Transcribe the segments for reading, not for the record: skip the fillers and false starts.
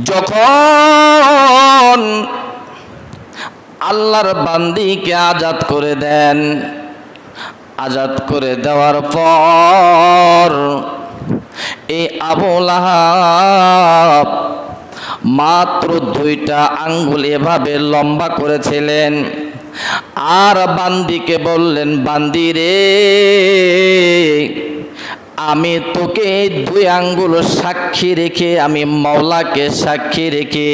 যখন আল্লাহর বান্দীকে আজাদ করে দেন, আজাদ করে দেওয়ার পর এই আবু লাহাব মাত্র 2টা আঙ্গুল এভাবে লম্বা করেছিলেন, আর বান্দিকে বললেন, বান্দি রে, আমি তোকে 2 আঙ্গুল সাক্ষী রেখে, আমি মাওলাকে সাক্ষী রেখে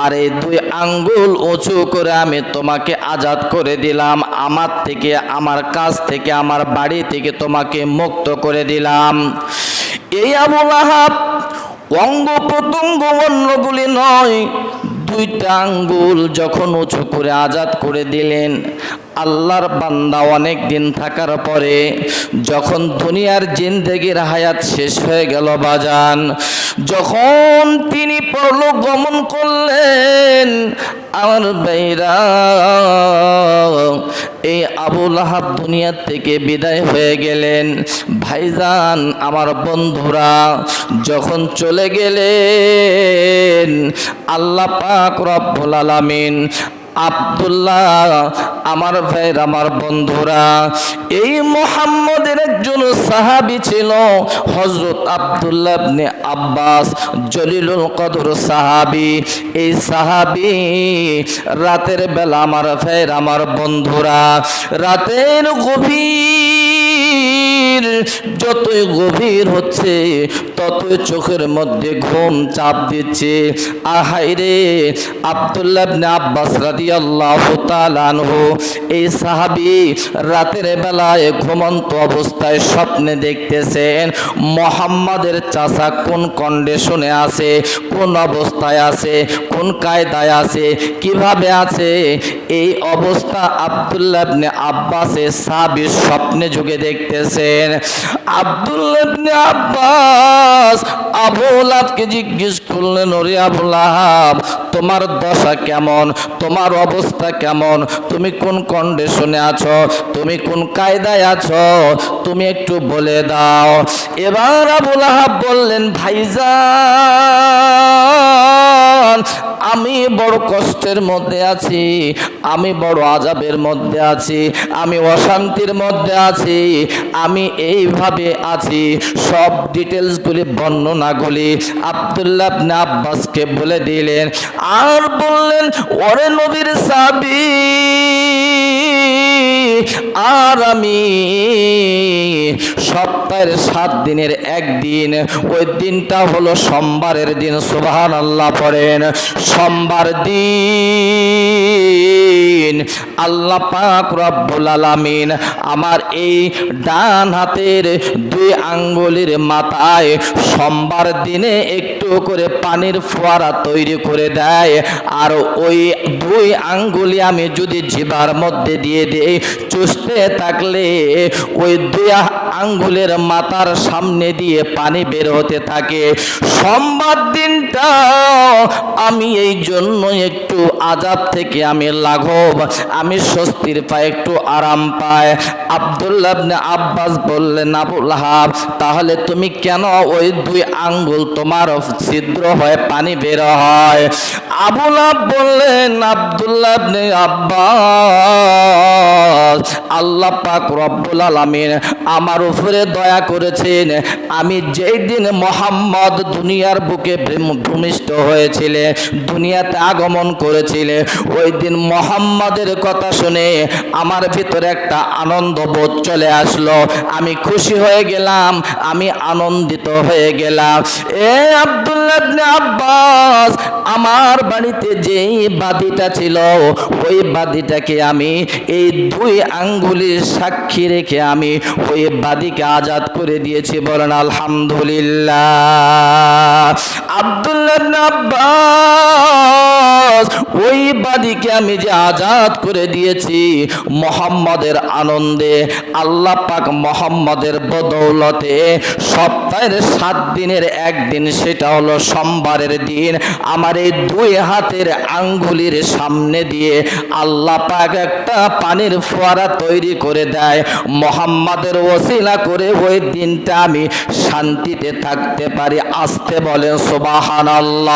আর এই 2 আঙ্গুল উঁচু করে আমি তোমাকে আজাদ করে দিলাম, আমার থেকে, আমার কাছ থেকে, আমার বাড়ি থেকে তোমাকে মুক্ত করে দিলাম। এই আবু লাহাব অঙ্গ প্রত্যঙ্গ অন্যগুলি নয়, 2টা আঙ্গুল যখন উঁচু করে আজাদ করে দিলেন, আল্লাহর বান্দা অনেক দিন থাকার পরে যখন দুনিয়ার জিন্দেগির হায়াত শেষ হয়ে গেল বাজান, যখন তিনি পরলোক গমন করলেন, আমার ভাইরা, এই আবু লাহাব দুনিয়া থেকে বিদায় হয়ে গেলেন। ভাইজান, আমার বন্ধুরা, যখন চলে গেলেন, আল্লাহ পাক রব্বুল আলামিন আব্দুল্লাহ, আমার ভাইয়ের, আমার বন্ধুরা, এই মুহাম্মদের একজন সাহাবী ছিল, হযরত আব্দুল্লাহ ইবনে আব্বাস, জলিলুল কদর সাহাবী। এই সাহাবী রাতের বেলা, আমার ভাইয়ের, আমার বন্ধুরা, রাতের গভীর যতই গভীর হচ্ছে ততই চোখের মধ্যে ঘুম চাপ দিচ্ছে। আহাইরে, আব্দুল্লাহ ইবনে আব্বাস রাদিয়াল্লাহু তাআলা আনহু, এই সাহাবী রাতের বেলায় ঘুমন্ত অবস্থায় স্বপ্নে দেখতেছেন মুহাম্মাদের চাচা কোন কন্ডিশনে আছে, কোন অবস্থায় আছে, কোন কায়দায় আছে, কিভাবে আছে। এই অবস্থা আব্দুল্লাহ ইবনে আব্বাসের সাহাবী স্বপ্নে যুগে দেখতেছেন। আব্দুল্লাহ ইবনে আব্বাস আবু লাহাবকে জিজ্ঞেস করলেন, ওরে আবু লাহাব, তোমার দশা কেমন, তোমার অবস্থা কেমন, তুমি কোন কন্ডিশনে আছো, তুমি কোন কায়দায় আছো, তুমি একটু বলে দাও। এবার আবু লাহাব বললেন, ভাইজান, আমি বড় কষ্টের মধ্যে আছি, আমি বড় আযাবের মধ্যে আছি, আমি অশান্তির মধ্যে আছি, আমি এইভাবে আছি। সব ডিটেলসগুলি, বর্ণনাগুলি আব্দুল্লাহ ইবনে আব্বাসকে বলে দিলেন, আর বললেন, ওরে নবীর সাহাবী, আর আমি সপ্তাহের 7 দিনের একদিন, ওই দিনটা হলো সোমবারের দিন, সুবহানাল্লাহ পড়েন। সোমবার দিন আল্লাহ পাক রব্বুল আলামিন আমার এই ডান হাতের 2 আঙ্গুলের মাথায় সোমবার দিনে একটু করে পানির ফোয়ারা তৈরি করে দেয়, আর ওই 2 আঙ্গুলি আমি যদি জিহ্বার মধ্যে দিয়ে দেই, চুষতে থাকলে ওই 2 আঙ্গুলের মাথার সামনে দিয়ে পানি বের হতে থাকে। সোমবার দিনটা আমি এই জন্য একটু আযাব থেকে আমি লাঘব, আমি স্বস্তির পাই, একটু আরাম পাই। আব্দুল্লাহ ইবনে আব্বাস বললেন, আবু লাহাব, তাহলে তুমি কেন ওই 2 আঙ্গুল তোমার ছিদ্র হয়ে পানি বের হয়? আবু লাহাব বললেন, আব্দুল্লাহ ইবনে আব্বাস, আল্লাহ পাক রব্বুল আলামিন আমার উপরে দয়া করেছেন। আমি যেই দিন মুহাম্মদ দুনিয়ার বুকে ভূমিষ্ঠ হয়েছিলেন, দুনিয়াতে আগমন করেছিলেন, ওই দিন মুহাম্মাদের কথা শুনে আমার ভিতরে একটা আনন্দ বোধ চলে আসলো, আমি খুশি হয়ে গেলাম, আমি আনন্দিত হয়ে গেলাম। এ আব্দুল্লাহ ইবনে আব্বাস, আমার বাড়িতে যেই বাদীটা ছিল, ওই বাদীটাকে আমি এই 2 আঙ্গুলের সাক্ষী রেখে আমি ওই বাদীকে আজাদ করে দিয়েছি, বলেন আলহামদুলিল্লাহ। আব্দুল্লাহ ইবনে আব্বাস ওই বাদীকে আমি যে আজাদ করে দিয়েছি মুহাম্মাদের আনন্দে, আল্লাহ পাক মুহাম্মাদের বদৌলতে সপ্তাহের 7 দিনের একদিন, সেটা হলো সোমবারের দিন, আমার এই 2 হাতের আঙ্গুলের সামনে দিয়ে আল্লাহ পাক একটা পানির ফোয়ারা তৈরি করে দেয়। মুহাম্মাদের ওসিলা করে ওই দিনটা আমি শান্তিতে থাকতে পারি। আসতে বলেন সুবহানাল্লাহ।